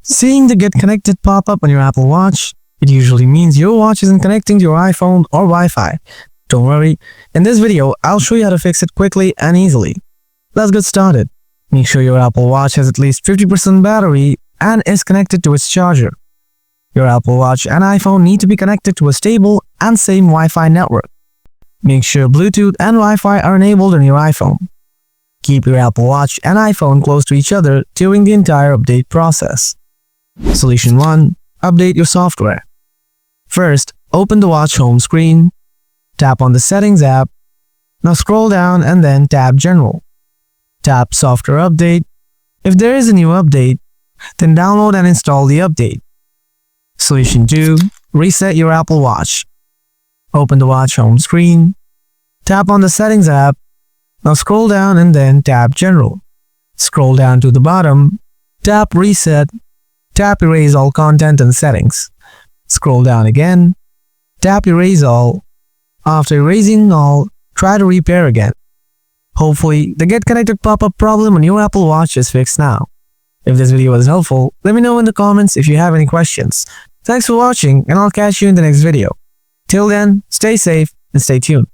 Seeing the Get Connected pop-up on your Apple Watch, it usually means your watch isn't connecting to your iPhone or Wi-Fi. Don't worry, in this video, I'll show you how to fix it quickly and easily. Let's get started. Make sure your Apple Watch has at least 50% battery and is connected to its charger. Your Apple Watch and iPhone need to be connected to a stable and same Wi-Fi network. Make sure Bluetooth and Wi-Fi are enabled on your iPhone. Keep your Apple Watch and iPhone close to each other during the entire update process. Solution 1. Update your software. First, open the watch home screen. Tap on the Settings app. Now scroll down and then tap General. Tap Software Update. If there is a new update, then download and install the update. Solution 2. Reset your Apple Watch. Open the watch home screen. Tap on the Settings app. Now scroll down and then tap General. Scroll down to the bottom. Tap Reset. Tap Erase All Content and Settings. Scroll down again. Tap Erase All. After erasing all, try to repair again. Hopefully, the Get Connected pop-up problem on your Apple Watch is fixed now. If this video was helpful, let me know in the comments if you have any questions. Thanks for watching, and I'll catch you in the next video. Till then, stay safe and stay tuned.